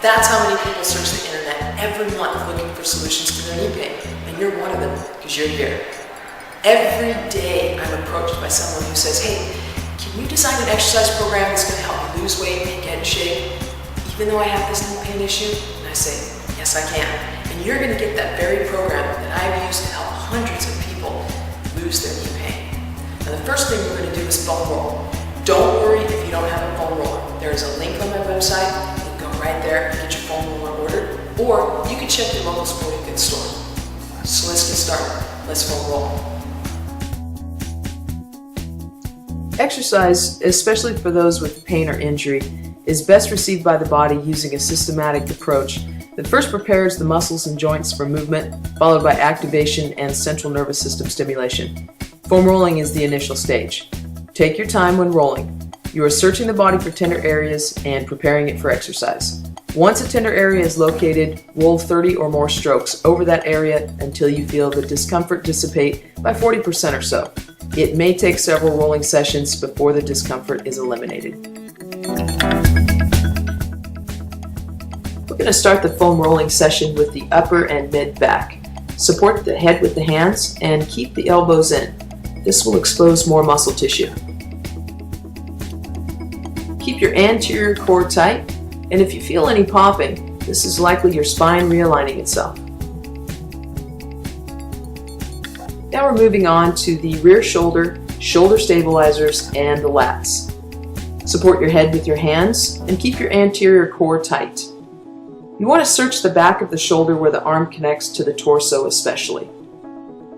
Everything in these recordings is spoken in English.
That's how many people search the internet every month looking for solutions to their knee pain, and you're one of them because you're here. Every day I'm approached by someone who says, hey, can you design an exercise program that's going to help me lose weight and get in shape, even though I have this knee pain issue? And I say, yes, I can. And you're going to get that very program that I've used to help hundreds of people lose their knee pain. Now the first thing we're going to do is foam roll. Don't worry if you don't have a foam roller. There is a link on my website. Right there and get your foam roller ordered, or you can check your local sporting goods store. So let's get started. Let's foam roll. Exercise, especially for those with pain or injury, is best received by the body using a systematic approach that first prepares the muscles and joints for movement, followed by activation and central nervous system stimulation. Foam rolling is the initial stage. Take your time when rolling. You are searching the body for tender areas and preparing it for exercise. Once a tender area is located, roll 30 or more strokes over that area until you feel the discomfort dissipate by 40% or so. It may take several rolling sessions before the discomfort is eliminated. We're going to start the foam rolling session with the upper and mid back. Support the head with the hands and keep the elbows in. This will expose more muscle tissue. Keep your anterior core tight, and if you feel any popping, this is likely your spine realigning itself. Now we're moving on to the rear shoulder, shoulder stabilizers, and the lats. Support your head with your hands and keep your anterior core tight. You want to search the back of the shoulder where the arm connects to the torso especially.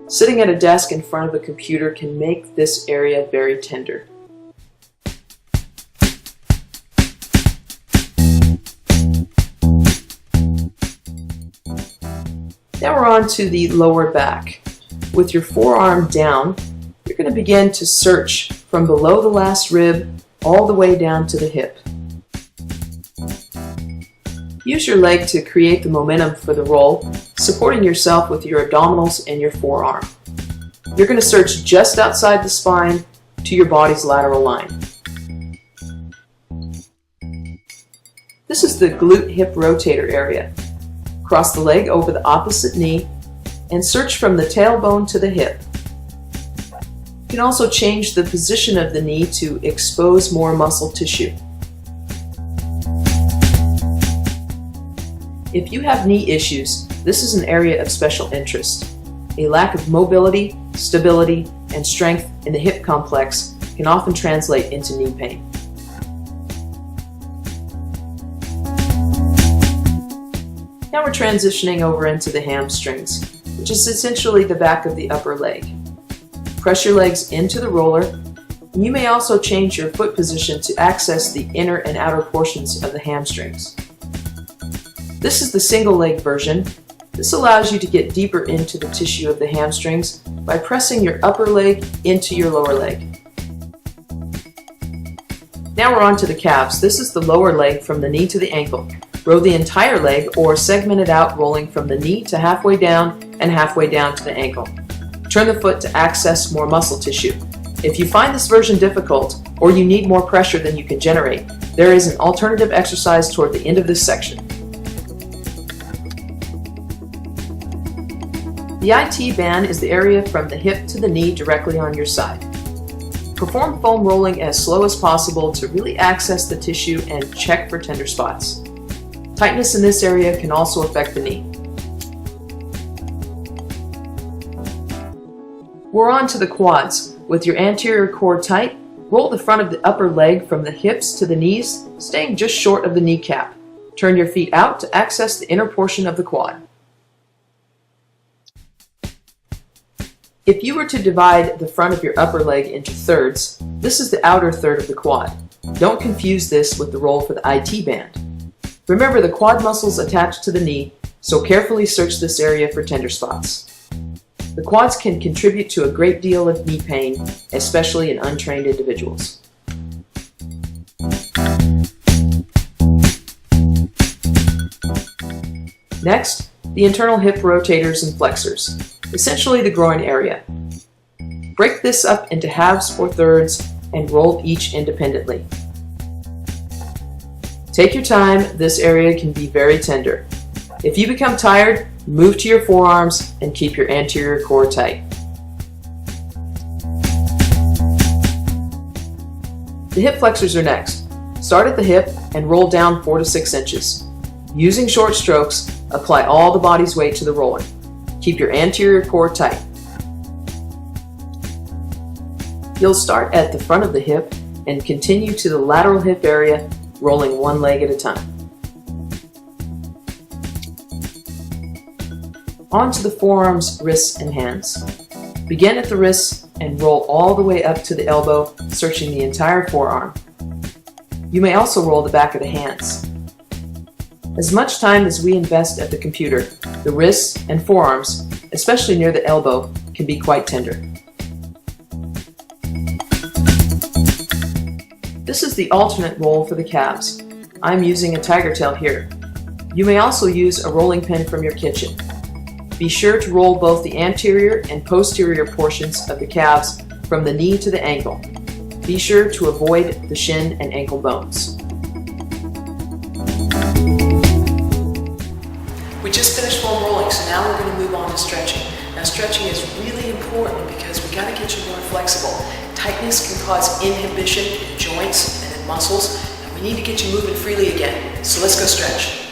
Sitting at a desk in front of a computer can make this area very tender. Now we're on to the lower back. With your forearm down, you're going to begin to search from below the last rib all the way down to the hip. Use your leg to create the momentum for the roll, supporting yourself with your abdominals and your forearm. You're going to search just outside the spine to your body's lateral line. This is the glute hip rotator area. Cross the leg over the opposite knee and search from the tailbone to the hip. You can also change the position of the knee to expose more muscle tissue. If you have knee issues, this is an area of special interest. A lack of mobility, stability, and strength in the hip complex can often translate into knee pain. Now we're transitioning over into the hamstrings, which is essentially the back of the upper leg. Press your legs into the roller, and you may also change your foot position to access the inner and outer portions of the hamstrings. This is the single leg version. This allows you to get deeper into the tissue of the hamstrings by pressing your upper leg into your lower leg. Now we're on to the calves. This is the lower leg from the knee to the ankle. Row the entire leg or segment it out, rolling from the knee to halfway down and halfway down to the ankle. Turn the foot to access more muscle tissue. If you find this version difficult or you need more pressure than you can generate, there is an alternative exercise toward the end of this section. The IT band is the area from the hip to the knee directly on your side. Perform foam rolling as slow as possible to really access the tissue and check for tender spots. Tightness in this area can also affect the knee. We're on to the quads. With your anterior core tight, roll the front of the upper leg from the hips to the knees, staying just short of the kneecap. Turn your feet out to access the inner portion of the quad. If you were to divide the front of your upper leg into thirds, this is the outer third of the quad. Don't confuse this with the roll for the IT band. Remember, the quad muscles attach to the knee, so carefully search this area for tender spots. The quads can contribute to a great deal of knee pain, especially in untrained individuals. Next, the internal hip rotators and flexors, essentially the groin area. Break this up into halves or thirds and roll each independently. Take your time, this area can be very tender. If you become tired, move to your forearms and keep your anterior core tight. The hip flexors are next. Start at the hip and roll down 4 to 6 inches. Using short strokes, apply all the body's weight to the rolling. Keep your anterior core tight. You'll start at the front of the hip and continue to the lateral hip area, rolling one leg at a time. On to the forearms, wrists, and hands. Begin at the wrists and roll all the way up to the elbow, searching the entire forearm. You may also roll the back of the hands. As much time as we invest at the computer, the wrists and forearms, especially near the elbow, can be quite tender. This is the alternate roll for the calves. I'm using a tiger tail here. You may also use a rolling pin from your kitchen. Be sure to roll both the anterior and posterior portions of the calves from the knee to the ankle. Be sure to avoid the shin and ankle bones. We just finished foam rolling, so now we're going to move on to stretching. Now stretching is really important because we got to get you more flexible. Tightness can cause inhibition in joints and in muscles, and we need to get you moving freely again. So let's go stretch.